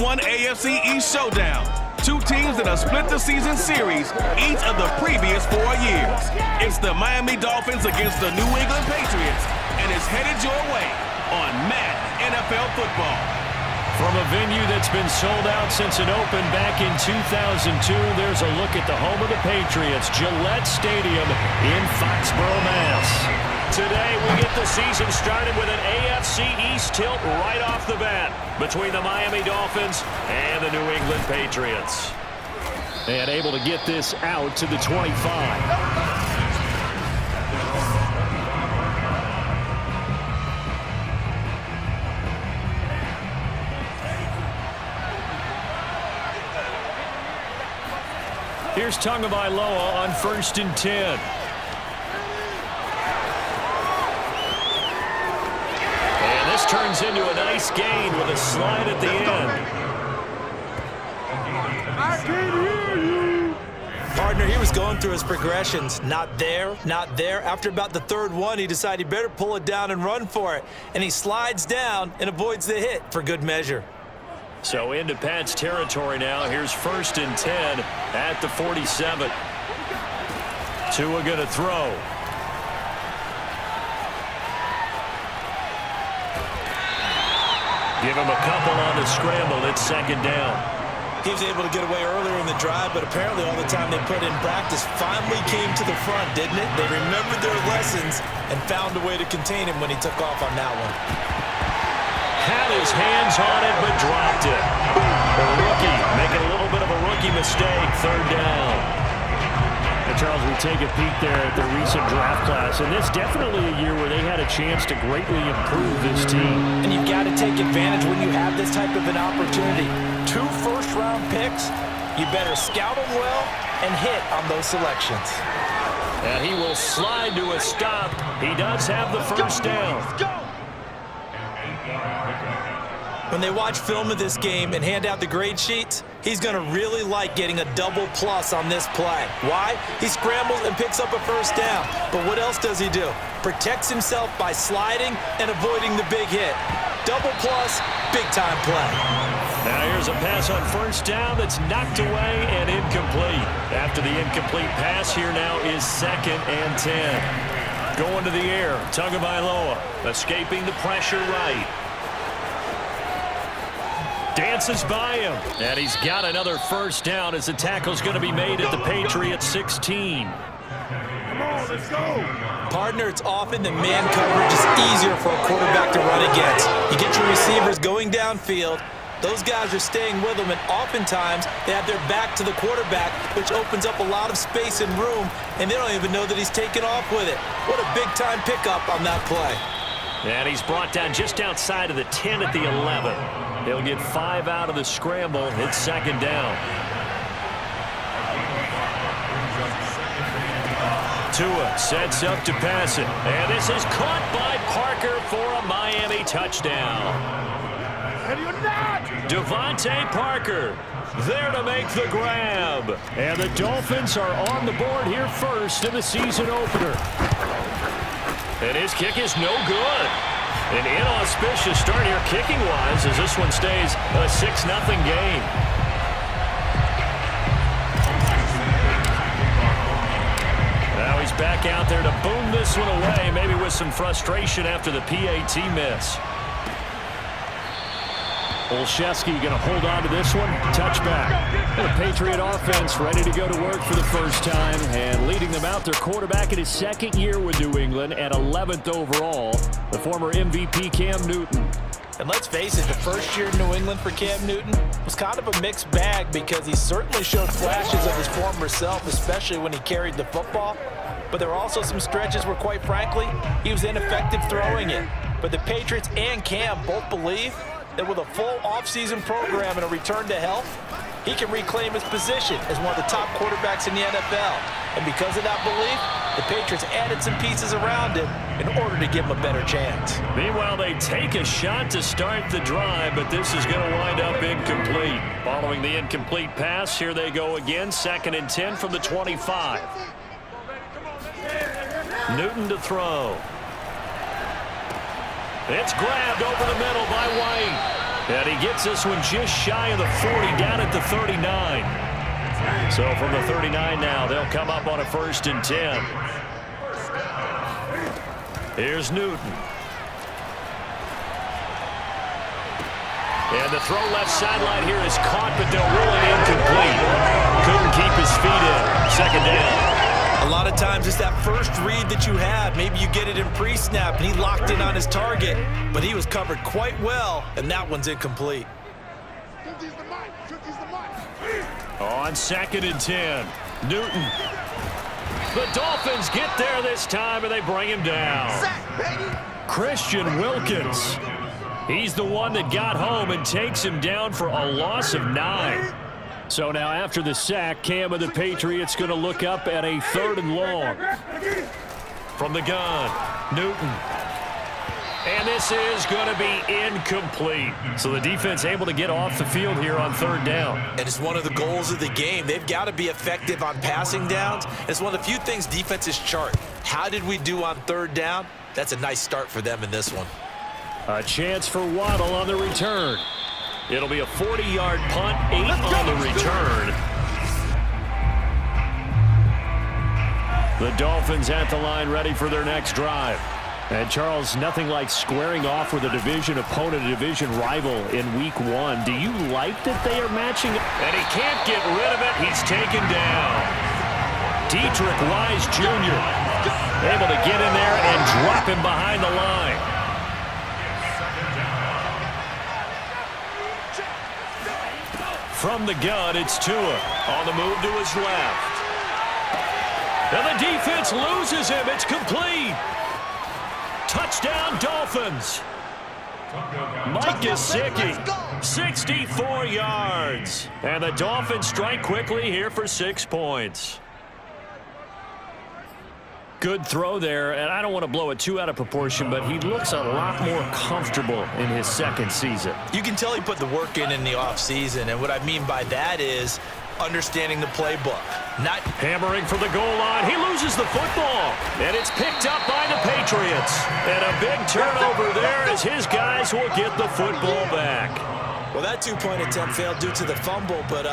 Week 1 AFC East showdown. Two teams that have split the season series each of the previous 4 years. It's the Miami Dolphins against the New England Patriots, and it's headed your way on Madden NFL Football. From a venue that's been sold out since it opened back in 2002, there's a look at the home of the Patriots, Gillette Stadium in Foxborough, Mass. Today, we get the season started with an AFC East tilt right off the bat between the Miami Dolphins and the New England Patriots. And able to get this out to the 25. Here's Tagovailoa on 1st and 10. And this turns into a nice gain with a slide at the end. I can hear you. Partner, he was going through his progressions. Not there, not there. After about the third one, he decided he better pull it down and run for it. And he slides down and avoids the hit for good measure. So into Pat's territory now. Here's 1st and 10 at the 47. Tua going to throw. Give him a couple on the scramble. It's 2nd down. He was able to get away earlier in the drive, but apparently all the time they put in practice finally came to the front, didn't it? They remembered their lessons and found a way to contain him when he took off on that one. Had his hands on it, but dropped it. The rookie making a little bit of a rookie mistake. 3rd down. And Charles, we take a peek there at the recent draft class, and this definitely a year where they had a chance to greatly improve this team. And you've got to take advantage when you have this type of an opportunity. 2 first-round picks. You better scout them well and hit on those selections. And he will slide to a stop. He does have the first down. Let's go. When they watch film of this game and hand out the grade sheets, he's going to really like getting a double plus on this play. Why? He scrambles and picks up a first down. But what else does he do? Protects himself by sliding and avoiding the big hit. Double plus, big-time play. Now here's a pass on 1st down that's knocked away and incomplete. After the incomplete pass, here now is 2nd and 10. Going to the air, Tagovailoa escaping the pressure right. Dances by him, and he's got another first down as the tackle's going to be made at the Patriots 16. Come on, let's go. Partner, it's often the man coverage is easier for a quarterback to run against. You get your receivers going downfield. Those guys are staying with them, and oftentimes they have their back to the quarterback, which opens up a lot of space and room, and they don't even know that he's taken off with it. What a big-time pickup on that play. And he's brought down just outside of the 10 at the 11. He'll get 5 out of the scramble. It's 2nd down. Tua sets up to pass it. And this is caught by Parker for a Miami touchdown. Devontae Parker there to make the grab. And the Dolphins are on the board here first in the season opener. And his kick is no good. An inauspicious start here kicking-wise as this one stays a 6-0 game. Now he's back out there to boom this one away, maybe with some frustration after the PAT miss. Olszewski going to hold on to this one. Touchback. The Patriot offense ready to go to work for the first time. And leading them out, their quarterback in his 2nd year with New England at 11th overall, the former MVP Cam Newton. And let's face it, the first year in New England for Cam Newton was kind of a mixed bag because he certainly showed flashes of his former self, especially when he carried the football. But there were also some stretches where, quite frankly, he was ineffective throwing it. But the Patriots and Cam both believe that with a full offseason program and a return to health, he can reclaim his position as one of the top quarterbacks in the NFL. And because of that belief, the Patriots added some pieces around him in order to give him a better chance. Meanwhile, they take a shot to start the drive, but this is going to wind up incomplete. Following the incomplete pass, here they go again, 2nd and 10 from the 25. Newton to throw. It's grabbed over the middle by White. And he gets this one just shy of the 40, down at the 39. So from the 39 now, they'll come up on a 1st and 10. Here's Newton. And the throw left sideline here is caught, but they'll rule it incomplete. Couldn't keep his feet in. 2nd down. A lot of times it's that first read that you have. Maybe you get it in pre-snap, and he locked in on his target, but he was covered quite well, and that one's incomplete. On 2nd and 10, Newton. The Dolphins get there this time, and they bring him down. Christian Wilkins. He's the one that got home and takes him down for a loss of 9. So now after the sack, Cam of the Patriots going to look up at a 3rd and long. From the gun, Newton. And this is going to be incomplete. So the defense able to get off the field here on 3rd down. And it's one of the goals of the game. They've got to be effective on passing downs. It's one of the few things defenses chart. How did we do on 3rd down? That's a nice start for them in this one. A chance for Waddle on the return. It'll be a 40-yard punt, 8 on the return. The Dolphins at the line ready for their next drive. And Charles, nothing like squaring off with a division opponent, a division rival in week 1. Do you like that they are matching? And he can't get rid of it. He's taken down. Dietrich Wise Jr. able to get in there and drop him behind the line. From the gun, it's Tua on the move to his left. And the defense loses him. It's complete. Touchdown, Dolphins. Mike Gesicki, 64 yards. And the Dolphins strike quickly here for 6 points. Good throw there, and I don't want to blow it too out of proportion, but he looks a lot more comfortable in his 2nd season. You can tell he put the work in the offseason, and what I mean by that is understanding the playbook. Not hammering for the goal line. He loses the football, and it's picked up by the Patriots. And a big turnover there as his guys will get the football back. Well, that 2-point attempt failed due to the fumble, but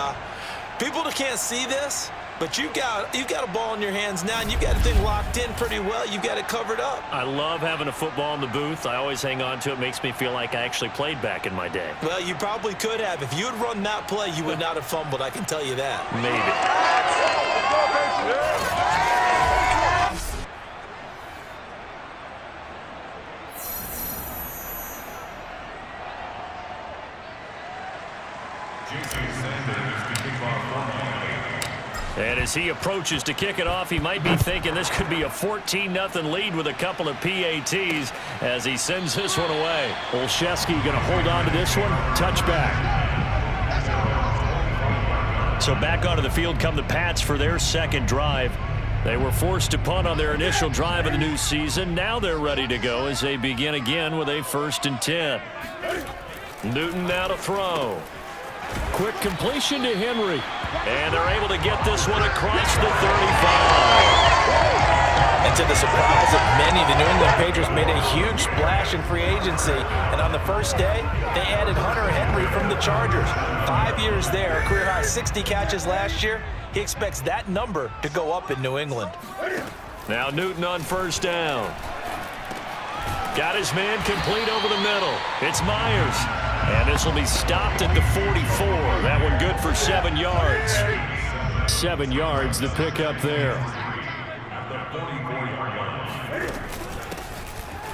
people that can't see this, but you got a ball in your hands now, and you got the thing locked in pretty well. You got it covered up. I love having a football in the booth. I always hang on to it. Makes me feel like I actually played back in my day. Well, you probably could have. If you had run that play, you would not have fumbled. I can tell you that. Maybe. And as he approaches to kick it off, he might be thinking this could be a 14-0 lead with a couple of PATs as he sends this one away. Olszewski going to hold on to this one. Touchback. So back onto the field come the Pats for their 2nd drive. They were forced to punt on their initial drive of the new season. Now they're ready to go as they begin again with a 1st and 10. Newton now to throw. Quick completion to Henry. And they're able to get this one across the 35. And to the surprise of many, the New England Patriots made a huge splash in free agency. And on the first day, they added Hunter Henry from the Chargers. 5 years there, career high 60 catches last year. He expects that number to go up in New England. Now Newton on 1st down. Got his man complete over the middle. It's Myers. And this will be stopped at the 44. That one good for 7 yards. 7 yards, the pickup there.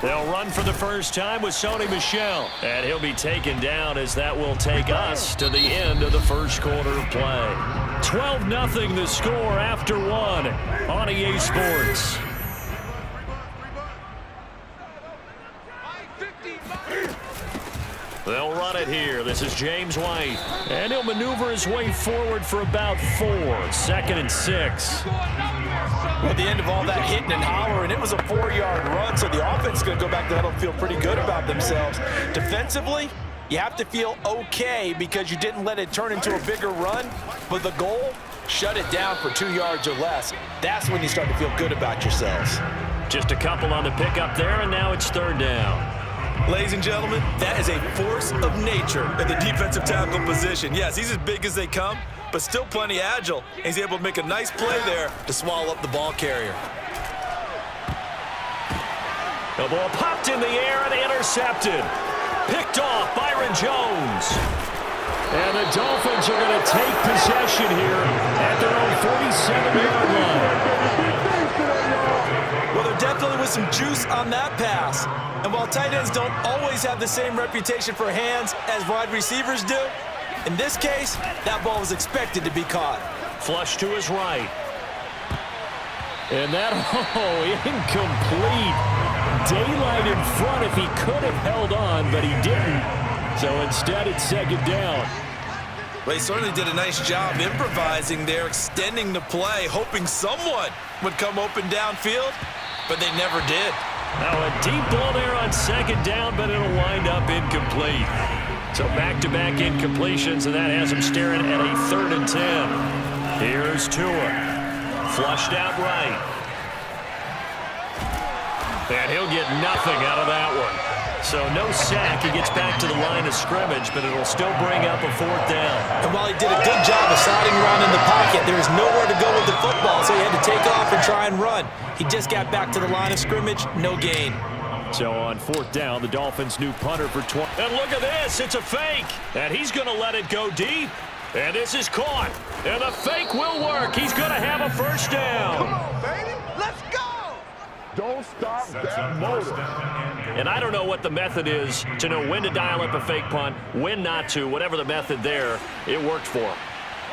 They'll run for the first time with Sony Michel. And he'll be taken down as that will take us to the end of the 1st quarter of play. 12-0 the score after 1 on EA Sports. They'll run it here. This is James White. And he'll maneuver his way forward for about 4. 2nd and 6. At the end of all that hitting and hollering, it was a 4-yard run, so the offense is going to go back to huddle and feel pretty good about themselves. Defensively, you have to feel okay because you didn't let it turn into a bigger run, but the goal, shut it down for 2 yards or less. That's when you start to feel good about yourselves. Just a couple on the pickup there, and now it's 3rd down. Ladies and gentlemen, that is a force of nature in the defensive tackle position. Yes, he's as big as they come, but still plenty agile. And he's able to make a nice play there to swallow up the ball carrier. The ball popped in the air and intercepted. Picked off Byron Jones. And the Dolphins are going to take possession here at their own 47-yard line. Well, there definitely was some juice on that pass. And while tight ends don't always have the same reputation for hands as wide receivers do, in this case, that ball was expected to be caught. Flush to his right. And that, incomplete. Daylight in front if he could have held on, but he didn't. So instead, it's second down. Well, he certainly did a nice job improvising there, extending the play, hoping someone would come open downfield, but they never did. Now a deep ball there on second down, but it'll wind up incomplete. So back-to-back incompletions, and that has him staring at a 3rd and 10. Here's Tua. Flushed out right. And he'll get nothing out of that one. So no sack. He gets back to the line of scrimmage, but it'll still bring up a 4th down. And while he did a good job of sliding around in the pocket, there was nowhere to go with the football, so he had to take off and try and run. He just got back to the line of scrimmage, no gain. So on 4th down, the Dolphins' new punter for 20. And look at this. It's a fake. And he's going to let it go deep. And this is caught. And the fake will work. He's going to have a 1st down. Come on, baby. Let's go. Don't stop that motor. And I don't know what the method is to know when to dial up a fake punt, when not to. Whatever the method there, it worked for him.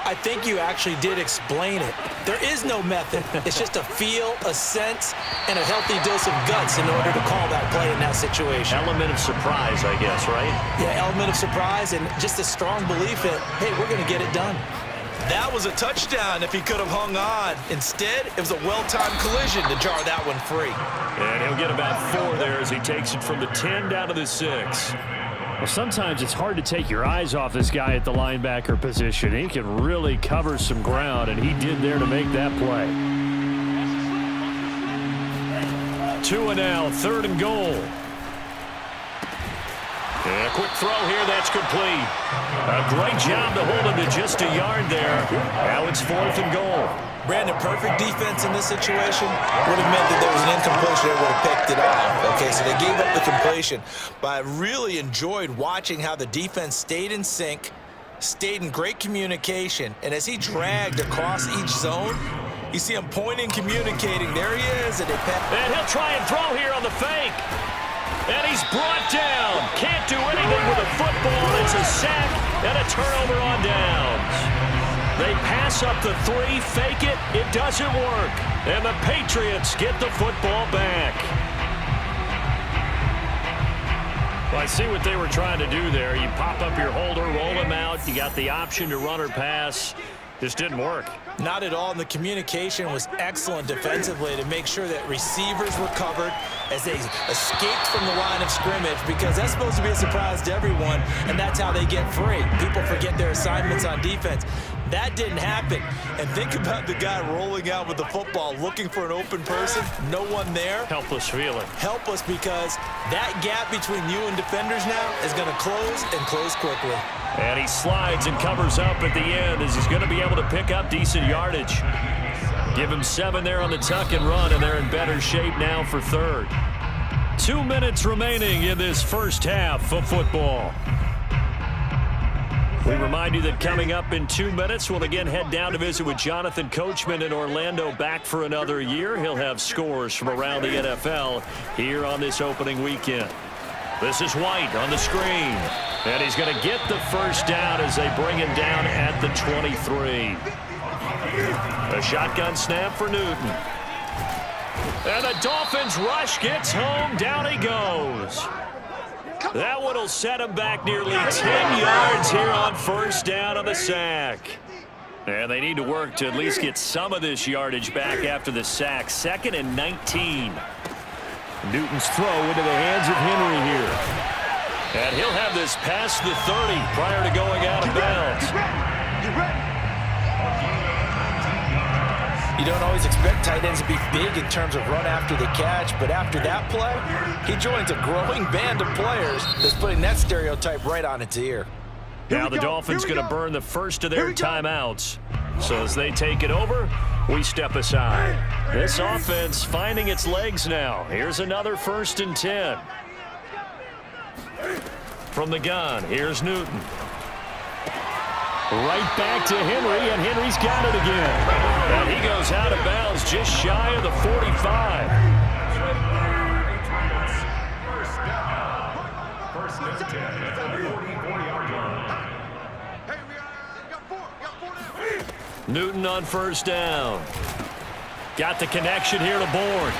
I think you actually did explain it. There is no method. It's just a feel, a sense, and a healthy dose of guts in order to call that play in that situation. Element of surprise, I guess, right? Yeah, element of surprise and just a strong belief that, hey, we're going to get it done. That was a touchdown if he could have hung on. Instead, it was a well-timed collision to jar that one free. And he'll get about 4 there as he takes it from the 10 down to the 6. Well, sometimes it's hard to take your eyes off this guy at the linebacker position. He can really cover some ground, and he did there to make that play. 2 and now, 3rd and goal. And a quick throw here, that's complete. A great job to hold him to just a yard there. Now it's 4th and goal. Brandon, perfect defense in this situation would have meant that there was an incompletion that would have picked it off. Okay, so they gave up the completion. But I really enjoyed watching how the defense stayed in sync, stayed in great communication, and as he dragged across each zone, you see him pointing, communicating. There he is. And he'll try and throw here on the fake. And he's brought down. Can't do anything with a football. It's a sack and a turnover on downs. They pass up the 3, fake it. It doesn't work. And the Patriots get the football back. Well, I see what they were trying to do there. You pop up your holder, roll him out. You got the option to run or pass. Just didn't work. Not at all, and the communication was excellent defensively to make sure that receivers were covered as they escaped from the line of scrimmage, because that's supposed to be a surprise to everyone, and that's how they get free. People forget their assignments on defense. That didn't happen. And think about the guy rolling out with the football, looking for an open person, no one there. Helpless feeling. Helpless, because that gap between you and defenders now is going to close and close quickly. And he slides and covers up at the end as he's going to be able to pick up decent yardage. Give him 7 there on the tuck and run, and they're in better shape now for 3rd. 2 minutes remaining in this first half of football. We remind you that coming up in 2 minutes, we'll again head down to visit with Jonathan Coachman in Orlando, back for another year. He'll have scores from around the NFL here on this opening weekend. This is White on the screen. And he's going to get the 1st down as they bring him down at the 23. A shotgun snap for Newton. And the Dolphins rush gets home. Down he goes. That one will set him back nearly 10 yards here on 1st down on the sack. And they need to work to at least get some of this yardage back after the sack. 2nd and 19. Newton's throw into the hands of Henry here. And he'll have this past the 30 prior to going out of bounds. You You don't always expect tight ends to be big in terms of run after the catch, but after that play, he joins a growing band of players that's putting that stereotype right on its ear. Now the Dolphins going to burn the first of their timeouts. So as they take it over, we step aside. This offense finding its legs now. Here's another 1st and 10. From the gun, here's Newton. Right back to Henry, and Henry's got it again. And he goes out of bounds just shy of the 45. First and 10 at the 40-yard line. Newton on 1st down. Got the connection here to Bourne.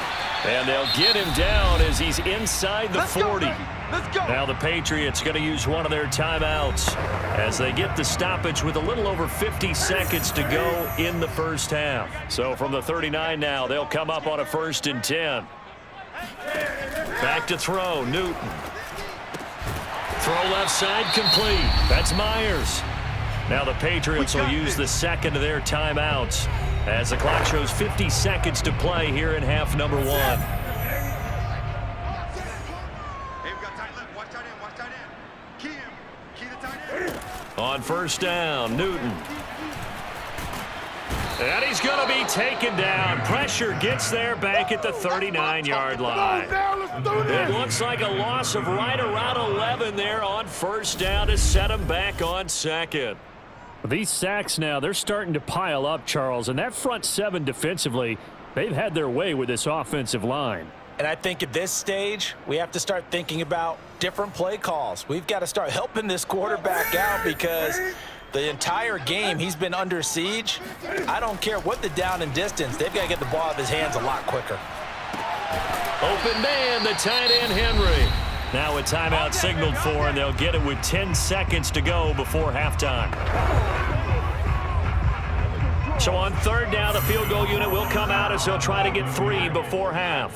And they'll get him down as he's inside the 40. Let's go. Now the Patriots going to use one of their timeouts as they get the stoppage with a little over 50 seconds to go in the first half. So from the 39 now, they'll come up on a 1st and 10. Back to throw, Newton. Throw left side complete. That's Myers. Now the Patriots will use the second of their timeouts as the clock shows 50 seconds to play here in half number 1. On 1st down, Newton. And he's going to be taken down. Pressure gets there back at the 39-yard line. It looks like a loss of right around 11 there on 1st down to set him back on 2nd. These sacks now, they're starting to pile up, Charles, and that front 7 defensively, they've had their way with this offensive line. And I think at this stage, we have to start thinking about different play calls. We've got to start helping this quarterback out because the entire game he's been under siege. I don't care what the down and distance, they've got to get the ball out of his hands a lot quicker. Open man, the tight end Henry. Now a timeout signaled for, and they'll get it with 10 seconds to go before halftime. So on 3rd down, the field goal unit will come out as they'll try to get 3 before half.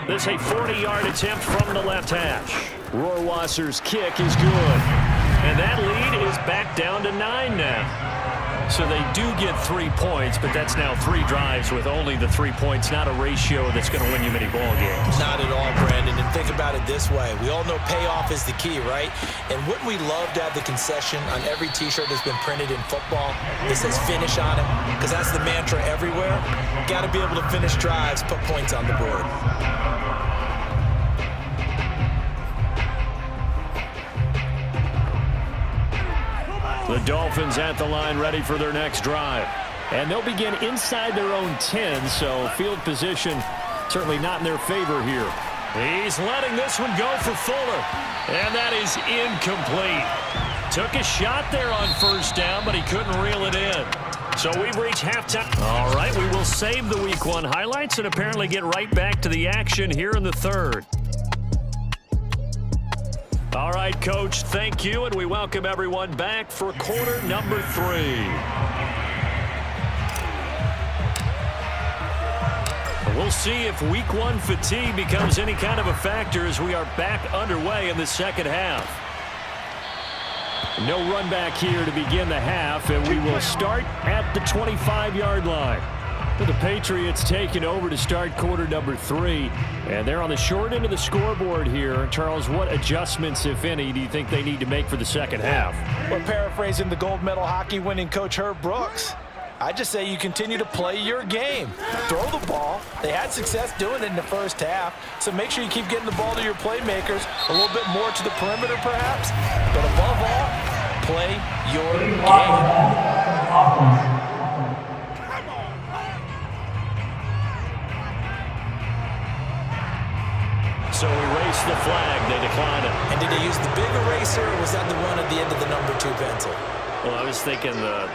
This is a 40-yard attempt from the left hash. Rohrwasser's kick is good. And that lead is back down to 9 now. So they do get 3 points, but that's now 3 drives with only the 3 points, not a ratio that's going to win you many ball games. Not at all, Brandon. And think about it this way. We all know payoff is the key, right? And wouldn't we love to have the concession on every T-shirt that's been printed in football that says finish on it? Because that's the mantra everywhere. Got to be able to finish drives, put points on the board. The Dolphins at the line ready for their next drive. And they'll begin inside their own 10, so field position certainly not in their favor here. He's letting this one go for Fuller. And that is incomplete. Took a shot there on 1st down, but he couldn't reel it in. So we've reached halftime. All right, we will save the Week 1 highlights and apparently get right back to the action here in the 3rd. All right, Coach, thank you, and we welcome everyone back for quarter number 3. We'll see if Week 1 fatigue becomes any kind of a factor as we are back underway in the second half. No run back here to begin the half, and we will start at the 25-yard line. The Patriots taking over to start quarter number 3, and they're on the short end of the scoreboard here. Charles, what adjustments, if any, do you think they need to make for the second half? Well, paraphrasing the gold medal hockey winning coach Herb Brooks, I just say you continue to play your game. Throw the ball. They had success doing it in the first half, so make sure you keep getting the ball to your playmakers, a little bit more to the perimeter perhaps, but above all, play your game. So erase the flag. They decline it. And did they use the big eraser, or was that the one at the end of the number 2 pencil? Well, I was thinking the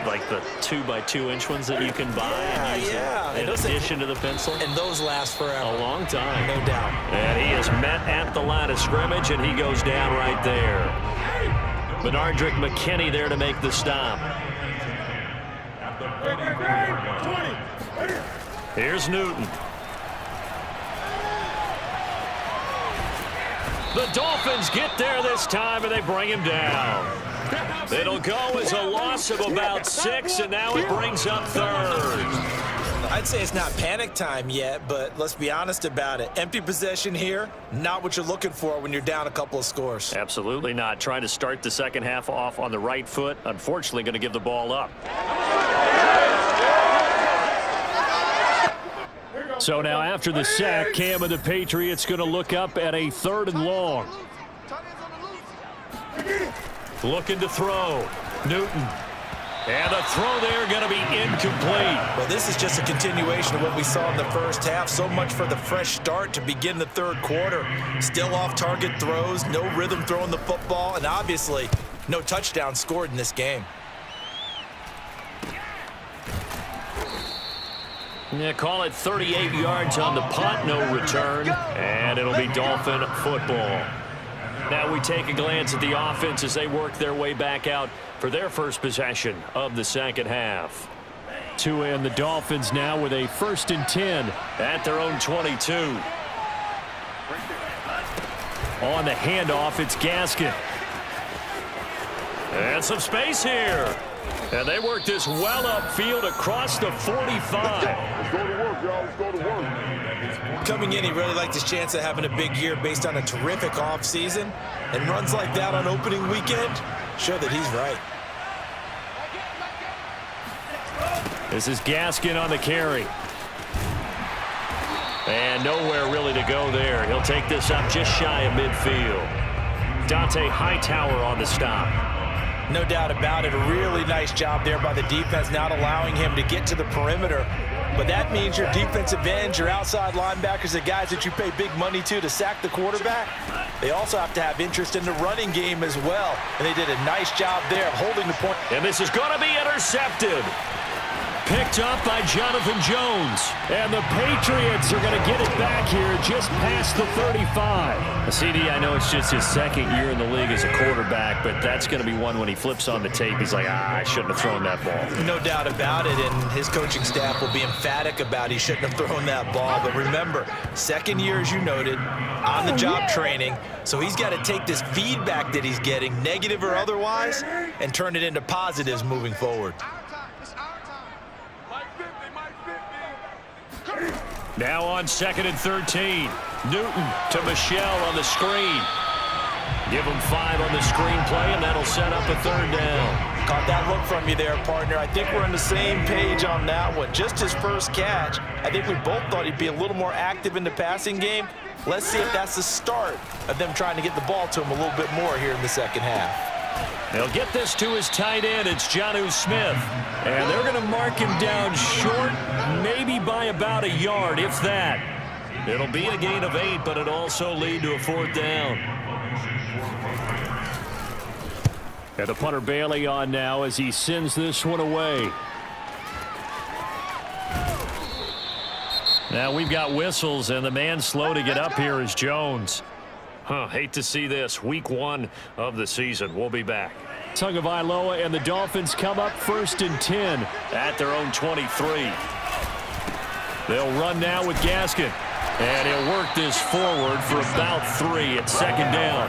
2x2-inch ones that you can buy and use in addition to the pencil. And those last forever. A long time. No doubt. And he is met at the line of scrimmage, and he goes down right there. Benardrick McKinney there to make the stop. Here's Newton. The Dolphins get there this time, and they bring him down. It'll go as a loss of about 6, and now it brings up 3rd. I'd say it's not panic time yet, but let's be honest about it. Empty possession here, not what you're looking for when you're down a couple of scores. Absolutely not. Trying to start the second half off on the right foot. Unfortunately, going to give the ball up. So now after the sack, Cam and the Patriots going to look up at a 3rd and long. Looking to throw. Newton. And a throw there going to be incomplete. Well, this is just a continuation of what we saw in the first half. So much for the fresh start to begin the 3rd quarter. Still off-target throws, no rhythm throwing the football, and obviously no touchdown scored in this game. Yeah, call it 38 yards on the punt, no return, and it'll be Dolphin football. Now we take a glance at the offense as they work their way back out for their first possession of the second half. Tua and the Dolphins now with a 1st and 10 at their own 22. On the handoff, it's Gaskin. And some space here. And they work this well upfield across the 45. Let's go to work, y'all. Let's go to work. Coming in, he really liked his chance of having a big year based on a terrific offseason. And runs like that on opening weekend show that he's right. This is Gaskin on the carry. And nowhere really to go there. He'll take this up just shy of midfield. Dante Hightower on the stop. No doubt about it. A really nice job there by the defense, not allowing him to get to the perimeter. But that means your defensive ends, your outside linebackers, the guys that you pay big money to sack the quarterback, they also have to have interest in the running game as well. And they did a nice job there of holding the point. And this is going to be intercepted. Picked up by Jonathan Jones. And the Patriots are going to get it back here just past the 35. CD, I know it's just his 2nd year in the league as a quarterback, but that's going to be one when he flips on the tape. He's like, I shouldn't have thrown that ball. No doubt about it, and his coaching staff will be emphatic about he shouldn't have thrown that ball. But remember, 2nd year, as you noted, on-the-job training, so he's got to take this feedback that he's getting, negative or otherwise, and turn it into positives moving forward. Now on 2nd and 13. Newton to Michelle on the screen. Give him 5 on the screenplay, and that'll set up a 3rd down. Caught that look from you there, partner. I think we're on the same page on that one. Just his first catch. I think we both thought he'd be a little more active in the passing game. Let's see if that's the start of them trying to get the ball to him a little bit more here in the second half. They'll get this to his tight end. It's Jonnu Smith. And they're going to mark him down short, maybe by about a yard, if that. It'll be a gain of 8, but it'll also lead to a 4th down. And the punter Bailey on now as he sends this one away. Now we've got whistles, and the man slow to get up here is Jones. Hate to see this. Week 1 of the season. We'll be back. Tagovailoa and the Dolphins come up 1st and 10 at their own 23. They'll run now with Gaskin. And he'll work this forward for about 3 at 2nd down.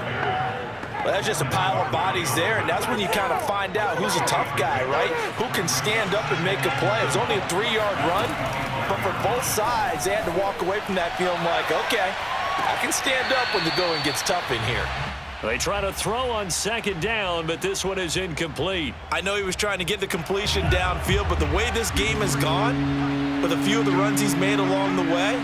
Well, that's just a pile of bodies there, and that's when you kind of find out who's a tough guy, right? Who can stand up and make a play. It's only a 3-yard run, but for both sides, they had to walk away from that feeling like, okay, I can stand up when the going gets tough in here. They try to throw on 2nd down, but this one is incomplete. I know he was trying to get the completion downfield, but the way this game has gone, with a few of the runs he's made along the way,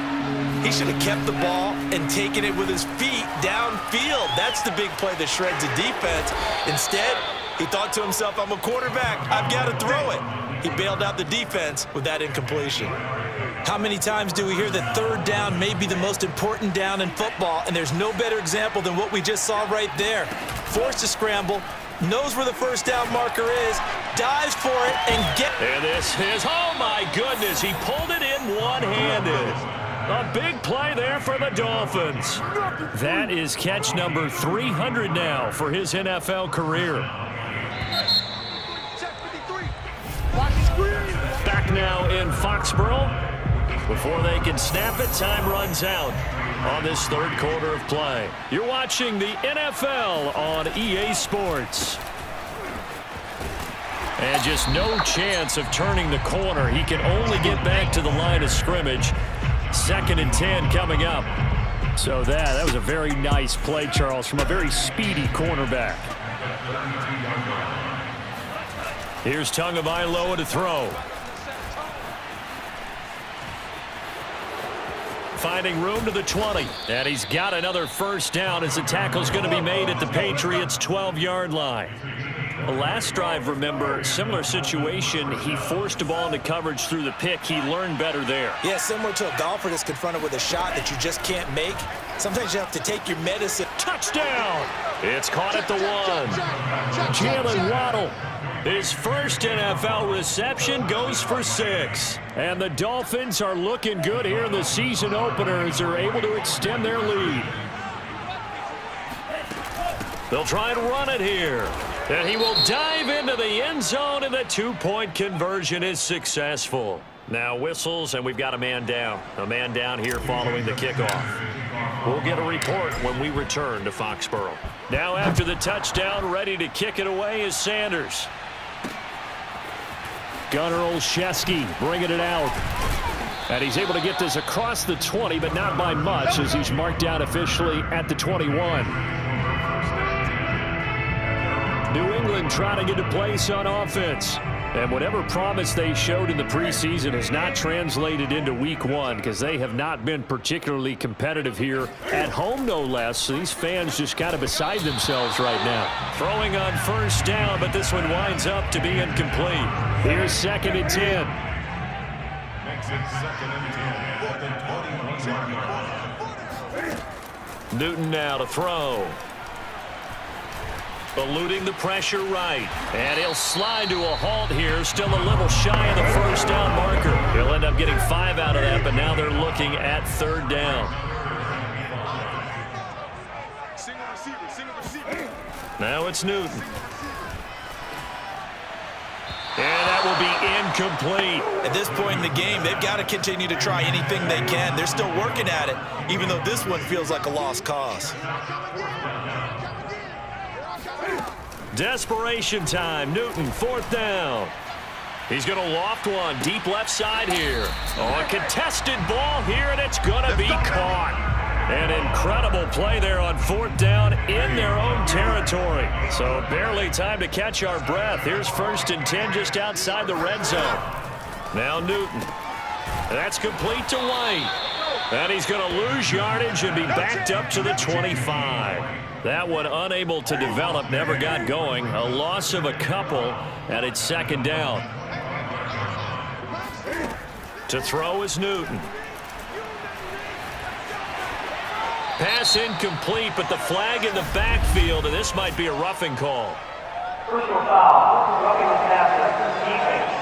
he should have kept the ball and taken it with his feet downfield. That's the big play that shreds the defense. Instead, he thought to himself, I'm a quarterback, I've got to throw it. He bailed out the defense with that incompletion. How many times do we hear that 3rd down may be the most important down in football, and there's no better example than what we just saw right there. Forced to scramble, knows where the 1st down marker is, dives for it, and And this is, oh my goodness, he pulled it in one-handed. A big play there for the Dolphins. That is catch number 300 now for his NFL career. Back now in Foxborough. Before they can snap it, time runs out on this 3rd quarter of play. You're watching the NFL on EA Sports. And just no chance of turning the corner. He can only get back to the line of scrimmage. 2nd and 10 coming up. So that was a very nice play, Charles, from a very speedy cornerback. Here's Tagovailoa to throw. Finding room to the 20. And he's got another first down as the tackle's going to be made at the Patriots' 12-yard line. The last drive, remember, similar situation. He forced the ball into coverage through the pick. He learned better there. Yeah, similar to a golfer that's confronted with a shot that you just can't make. Sometimes you have to take your medicine. Touchdown! It's caught at the 1. Jalen Waddle. His first NFL reception goes for 6. And the Dolphins are looking good here in the season opener as they're able to extend their lead. They'll try and run it here. And he will dive into the end zone, and the 2-point conversion is successful. Now whistles, and we've got a man down. A man down here following the kickoff. We'll get a report when we return to Foxborough. Now after the touchdown, ready to kick it away is Sanders. Gunnar Olszewski bringing it out. And he's able to get this across the 20, but not by much as he's marked down officially at the 21. New England trying to get a place on offense. And whatever promise they showed in the preseason has not translated into week 1 because they have not been particularly competitive here at home, no less. So these fans just kind of beside themselves right now. Throwing on first down, but this one winds up to be incomplete. Here's 2nd and 10. Makes it 2nd and 10. Newton now to throw. Eluding the pressure right. And he'll slide to a halt here. Still a little shy of the first down marker. He'll end up getting 5 out of that, but now they're looking at 3rd down. Single receiver. Now it's Newton. And that will be incomplete. At this point in the game, they've got to continue to try anything they can. They're still working at it, even though this one feels like a lost cause. Desperation time. Newton, 4th down. He's going to loft one deep left side here. Oh, a contested ball here, and it's going to be caught. An incredible play there on 4th down in their own territory. So barely time to catch our breath. Here's 1st and 10 just outside the red zone. Now Newton. That's complete to White. And he's going to lose yardage and be backed up to the 25. That one unable to develop, never got going. A loss of a couple, and it's 2nd down. To throw is Newton. Pass incomplete, but the flag in the backfield, and this might be a roughing call. Personal foul, roughing the passer, defense.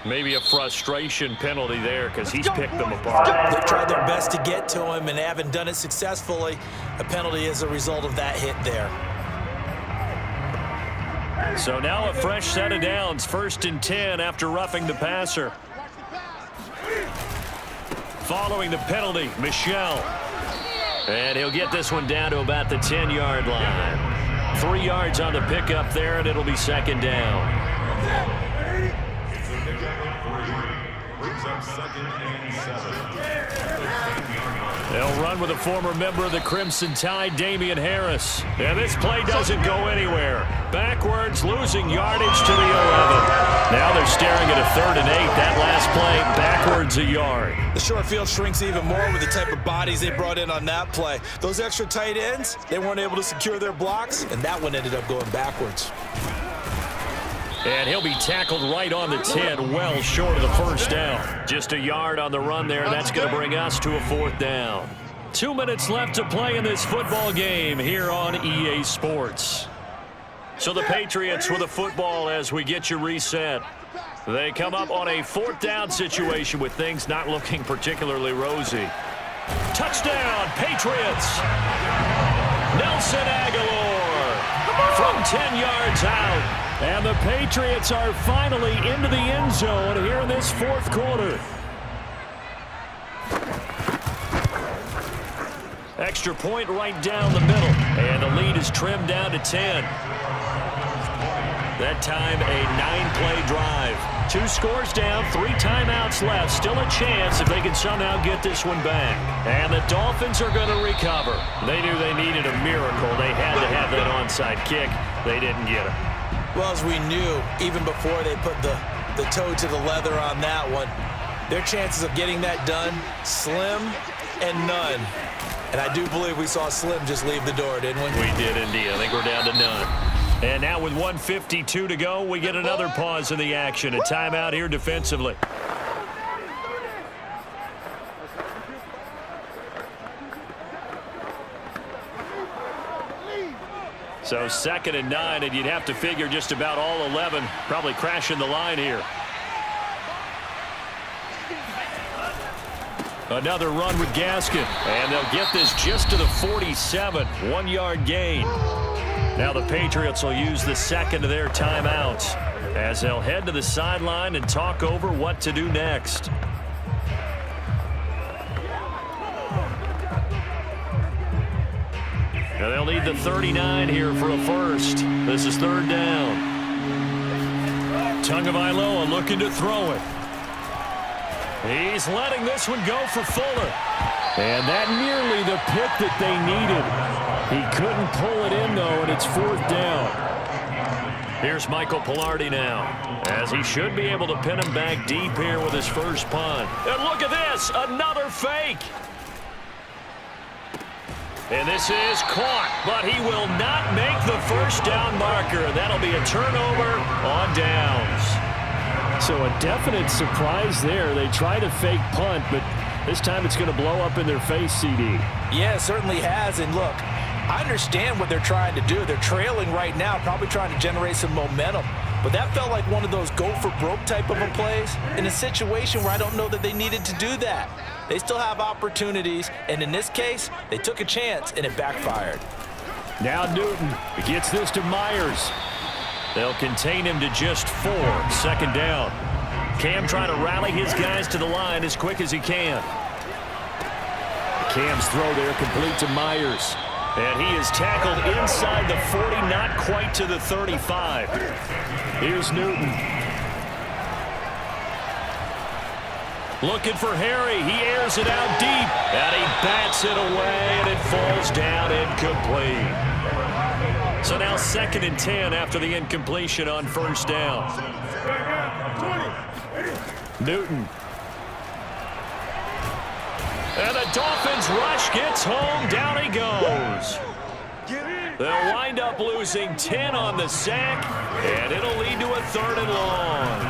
Maybe a frustration penalty there because he's picked them apart. They've tried their best to get to him and haven't done it successfully. A penalty as a result of that hit there. So now a fresh set of downs. 1st and 10 after roughing the passer. Following the penalty, Michel. And he'll get this one down to about the 10-yard line. 3 yards on the pickup there, and it'll be 2nd down. Brings up 2nd and 7. They'll run with a former member of the Crimson Tide, Damian Harris. And this play doesn't go anywhere. Backwards, losing yardage to the 11. Now they're staring at a 3rd and 8. That last play, backwards a yard. The short field shrinks even more with the type of bodies they brought in on that play. Those extra tight ends, they weren't able to secure their blocks, and that one ended up going backwards. And he'll be tackled right on the 10, well short of the first down. Just a yard on the run there, and that's going to bring us to a 4th down. 2 minutes left to play in this football game here on EA Sports. So the Patriots with the football as we get you reset. They come up on a 4th down situation with things not looking particularly rosy. Touchdown, Patriots! Nelson Aguilar from 10 yards out. And the Patriots are finally into the end zone here in this 4th quarter. Extra point right down the middle. And the lead is trimmed down to 10. That time a 9-play drive. 2 scores down, 3 timeouts left. Still a chance if they can somehow get this one back. And the Dolphins are going to recover. They knew they needed a miracle. They had to have that onside kick. They didn't get it. Well, as we knew, even before they put the toe to the leather on that one, their chances of getting that done, slim and none. And I do believe we saw Slim just leave the door, didn't we? We did indeed. I think we're down to none. And now with 1:52 to go, we get another pause in the action. A timeout here defensively. So 2nd and 9, and you'd have to figure just about all 11 probably crashing the line here. Another run with Gaskin, and they'll get this just to the 47, 1-yard gain. Now the Patriots will use the second of their timeouts as they'll head to the sideline and talk over what to do next. Now they'll need the 39 here for a first. This is 3rd down. Tagovailoa looking to throw it. He's letting this one go for Fuller. And that nearly the pick that they needed. He couldn't pull it in, though, and it's 4th down. Here's Michael Pilardi now, as he should be able to pin him back deep here with his first punt. And look at this, another fake. And this is caught, but he will not make the first down marker. That'll be a turnover on downs. So a definite surprise there. They tried a fake punt, but this time it's going to blow up in their face, CD. Yeah, it certainly has. And look, I understand what they're trying to do. They're trailing right now, probably trying to generate some momentum. But that felt like one of those go-for-broke type of a plays in a situation where I don't know that they needed to do that. They still have opportunities, and in this case, they took a chance, and it backfired. Now Newton gets this to Myers. They'll contain him to just 4, 2nd down. Cam trying to rally his guys to the line as quick as he can. Cam's throw there complete to Myers. And he is tackled inside the 40, not quite to the 35. Here's Newton. Looking for Harry. He airs it out deep. And he bats it away, and it falls down incomplete. So now 2nd and 10 after the incompletion on 1st down. Newton. And the Dolphins rush gets home. Down he goes. They'll wind up losing 10 on the sack, and it'll lead to a 3rd and long.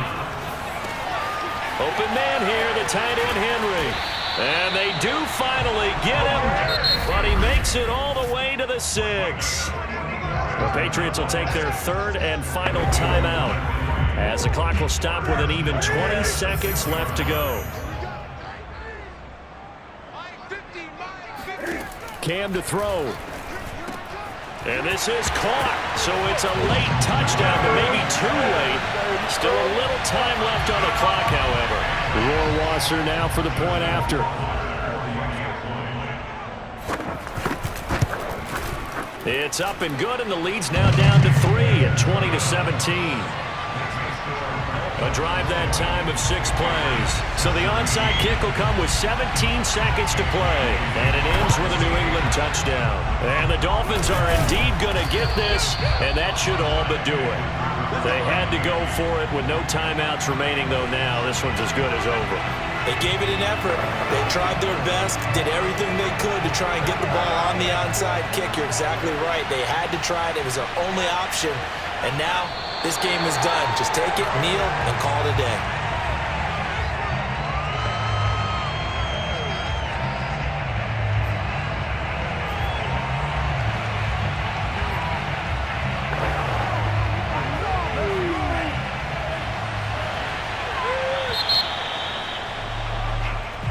Open man here, the tight end Henry. And they do finally get him, but he makes it all the way to the 6. The Patriots will take their 3rd and final timeout as the clock will stop with an even 20 seconds left to go. Cam to throw. And this is caught. So it's a late touchdown, but maybe too late. Still a little time left on the clock, however. Rohrwasser now for the point after. It's up and good, and the lead's now down to 3 at 20-17. A drive that time of 6 plays. So the onside kick will come with 17 seconds to play. And it ends with a New England touchdown. And the Dolphins are indeed going to get this, and that should all but do it. They had to go for it with no timeouts remaining, though now this one's as good as over. They gave it an effort. They tried their best, did everything they could to try and get the ball on the onside kick. You're exactly right. They had to try it. It was their only option. And now this game is done. Just take it, kneel, and call it a day.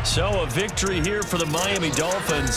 So a victory here for the Miami Dolphins.